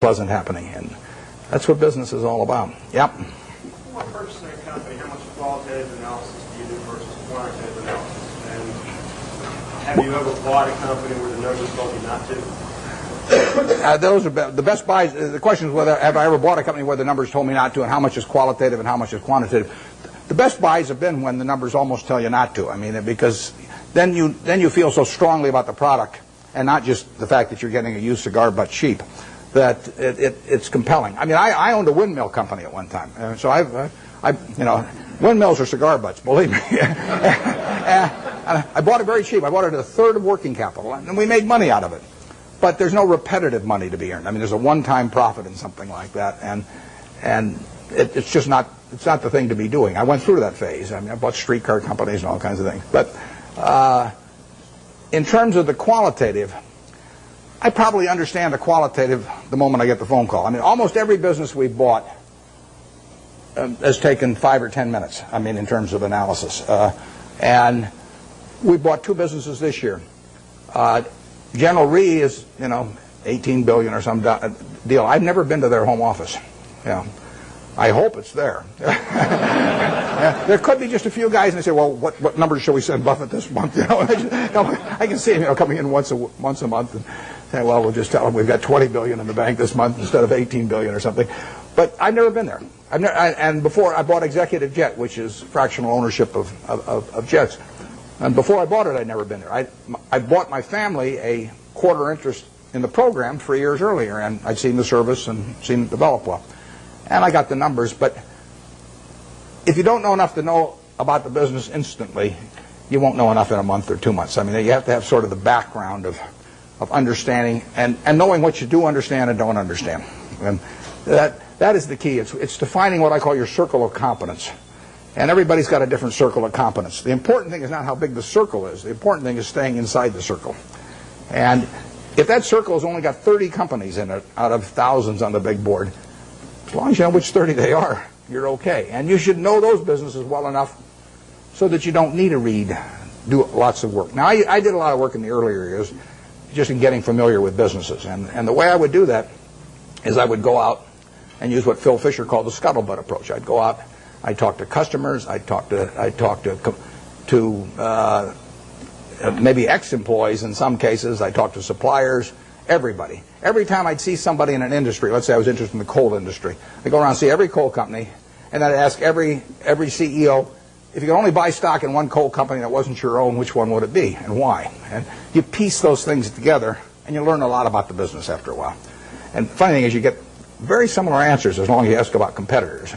pleasant happening. And that's what business is all about. Yep. When purchasing a company, how much qualitative analysis do you do versus quantitative analysis? And have you ever bought a company where the numbers told you not to? Those are the best buys. The question is whether have I ever bought a company where the numbers told me not to, and how much is qualitative and how much is quantitative. The best buys have been when the numbers almost tell you not to. I mean, because then you feel so strongly about the product, and not just the fact that you're getting a used cigar butt cheap, that it's compelling. I mean, I owned a windmill company at one time, so windmills are cigar butts, believe me. I bought it very cheap. I bought it at a third of working capital, and we made money out of it. But there's no repetitive money to be earned. I mean, there's a one-time profit in something like that, and it's just not. It's not the thing to be doing. I went through that phase. I mean, I bought streetcar companies and all kinds of things. But in terms of the qualitative, I probably understand the qualitative the moment I get the phone call. I mean, almost every business we've bought has taken 5 or 10 minutes, I mean, in terms of analysis. And we bought 2 businesses this year. General Re is, 18 billion or some deal. I've never been to their home office. I hope it's there. There could be just a few guys, and they say, "Well, what numbers shall we send Buffett this month?" I can see him, coming in once a month and saying, "Well, we'll just tell him we've got 20 billion in the bank this month instead of 18 billion or something." But I've never been there. And before I bought Executive Jet, which is fractional ownership of jets, and before I bought it, I'd never been there. I bought my family a quarter interest in the program 3 years earlier, and I'd seen the service and seen it develop well. And I got the numbers, but if you don't know enough to know about the business instantly, you won't know enough in a month or 2 months. I mean, you have to have sort of the background of understanding and knowing what you do understand and don't understand. And that is the key. It's defining what I call your circle of competence. And everybody's got a different circle of competence. The important thing is not how big the circle is. The important thing is staying inside the circle. And if that circle has only got 30 companies in it out of thousands on the big board, as long as you know which 30 they are, you're okay. And you should know those businesses well enough so that you don't need to do lots of work. Now, I did a lot of work in the earlier years just in getting familiar with businesses. And the way I would do that is I would go out and use what Phil Fisher called the scuttlebutt approach. I'd go out, I'd talk to customers, I'd talk to maybe ex-employees in some cases, I'd talk to suppliers, everybody. Every time I'd see somebody in an industry, let's say I was interested in the coal industry, I'd go around and see every coal company, and I'd ask every CEO, if you could only buy stock in one coal company that wasn't your own, which one would it be and why? And you piece those things together, and you learn a lot about the business after a while. And the funny thing is you get very similar answers as long as you ask about competitors.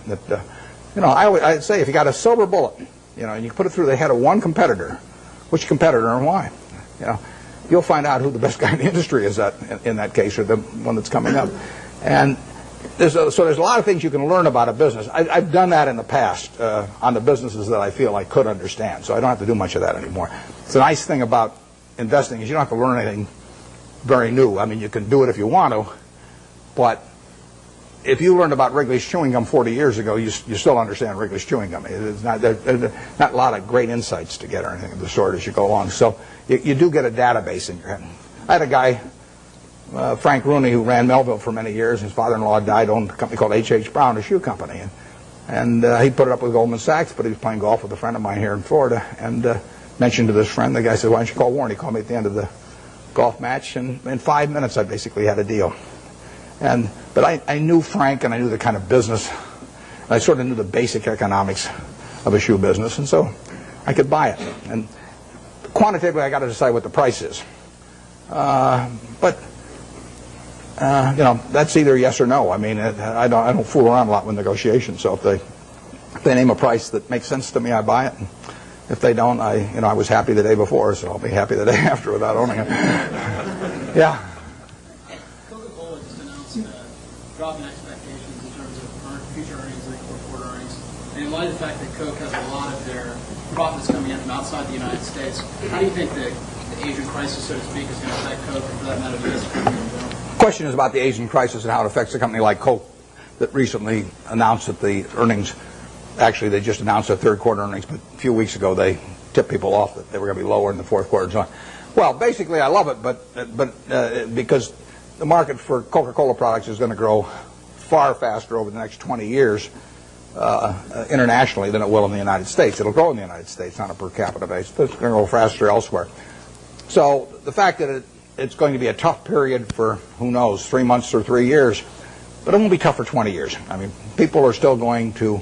I'd say if you got a silver bullet, and you put it through the head of one competitor, which competitor and why? You'll find out who the best guy in the industry is in that case, or the one that's coming up. And there's a lot of things you can learn about a business. I've done that in the past on the businesses that I feel I could understand, so I don't have to do much of that anymore. It's a nice thing about investing is you don't have to learn anything very new. I mean, you can do it if you want to, but if you learned about Wrigley's chewing gum 40 years ago, you still understand Wrigley's chewing gum. There's not a lot of great insights to get or anything of the sort as you go along. So you do get a database in your head. I had a guy, Frank Rooney, who ran Melville for many years. His father-in-law died, owned a company called H.H. Brown, a shoe company. And he put it up with Goldman Sachs, but he was playing golf with a friend of mine here in Florida and mentioned to this friend, the guy said, "Why don't you call Warren?" He called me at the end of the golf match, and in 5 minutes I basically had a deal. But I knew Frank, and I knew the kind of business, and I sort of knew the basic economics of a shoe business, and so I could buy it. And quantitatively, I got to decide what the price is. That's either yes or no. I mean, I don't fool around a lot with negotiations. So if they name a price that makes sense to me, I buy it. And if they don't, I was happy the day before, so I'll be happy the day after without owning it. Yeah. Drop in expectations in terms of future earnings and fourth quarter earnings. And in light of the fact that Coke has a lot of their profits coming in from outside the United States, how do you think the Asian crisis, so to speak, is going to affect Coke, and for that matter, the US economy in general? The question is about the Asian crisis and how it affects a company like Coke that recently announced that the earnings, actually they just announced their third quarter earnings, but a few weeks ago they tipped people off that they were going to be lower in the fourth quarter and so on. Well, basically I love it, but because the market for Coca-Cola products is going to grow far faster over the next 20 years internationally than it will in the United States. It'll grow in the United States on a per capita basis, but it's going to grow faster elsewhere. So the fact that it's going to be a tough period for, who knows, 3 months or 3 years, but it won't be tough for 20 years. I mean, people are still going to,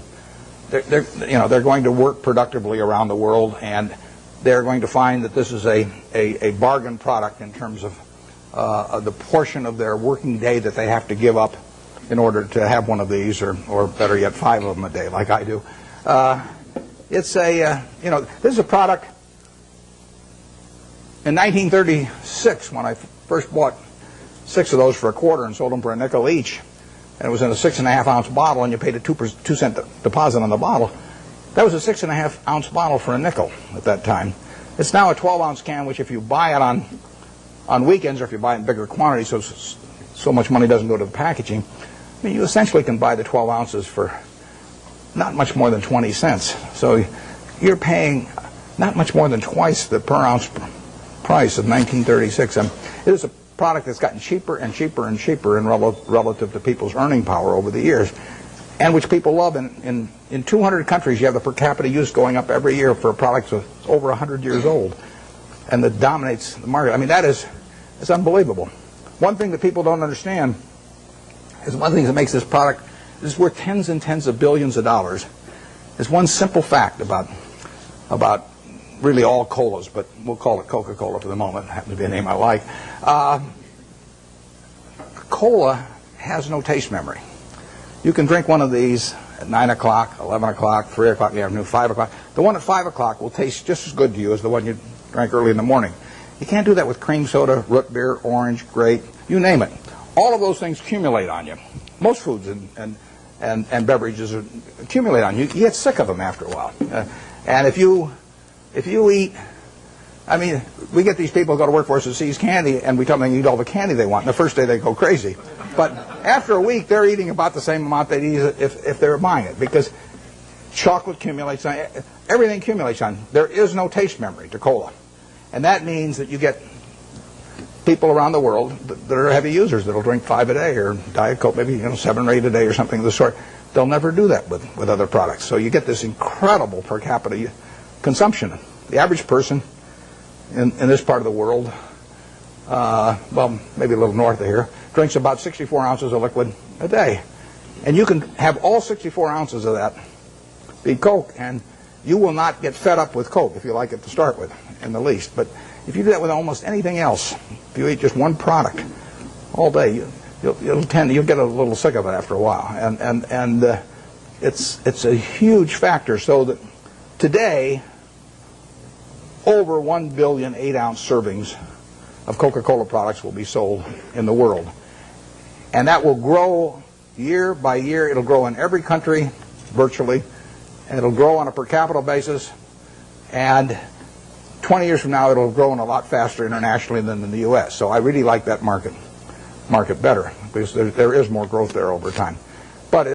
they're going to work productively around the world, and they're going to find that this is a bargain product in terms of the portion of their working day that they have to give up in order to have one of these, or better yet, 5 of them a day, like I do. It's this is a product. In 1936, when I first bought 6 of those for $0.25 and sold them for $0.05 each, and it was in a 6.5-ounce bottle, and you paid a 2-cent deposit on the bottle. That was a 6.5-ounce bottle for $0.05 at that time. It's now a 12-ounce can, which if you buy it on weekends, or if you buy it in bigger quantities, so much money doesn't go to the packaging, I mean, you essentially can buy the 12 ounces for not much more than 20 cents. So you're paying not much more than twice the per ounce price of 1936. It is a product that's gotten cheaper and cheaper and cheaper in relative to people's earning power over the years, and which people love. In 200 countries, you have the per capita use going up every year for a product that's over 100 years old, and that dominates the market. I mean, it's unbelievable. One thing that people don't understand is one thing that makes this product, this is worth tens and tens of billions of dollars, is one simple fact about really all colas, but we'll call it Coca-Cola for the moment. It happens to be a name I like. Cola has no taste memory. You can drink one of these at 9 o'clock, 11 o'clock, 3 o'clock in the afternoon, 5 o'clock. The one at 5 o'clock will taste just as good to you as the one you drank early in the morning. You can't do that with cream soda, root beer, orange, grape, you name it. All of those things accumulate on you. Most foods and beverages accumulate on you. You get sick of them after a while. And if you eat, I mean, we get these people who go to work for us that seize candy, and we tell them they eat all the candy they want. And the first day they go crazy. But after a week, they're eating about the same amount they'd eat if they were buying it, because chocolate accumulates on, everything accumulates on. There is no taste memory to cola. And that means that you get people around the world that are heavy users that'll drink 5 a day, or Diet Coke, maybe 7 or 8 a day, or something of the sort. They'll never do that with other products. So you get this incredible per capita consumption. The average person in this part of the world, well, maybe a little north of here, drinks about 64 ounces of liquid a day. And you can have all 64 ounces of that be Coke, and you will not get fed up with Coke if you like it to start with, in the least. But if you do that with almost anything else, if you eat just one product all day, you'll get a little sick of it after a while. And it's a huge factor. So that today, over 1 billion 8-ounce servings of Coca-Cola products will be sold in the world. And that will grow year by year. It'll grow in every country, virtually. And it'll grow on a per capita basis. And 20 years from now, it'll grow a lot faster internationally than in the U.S. So I really like that market better, because there is more growth there over time. But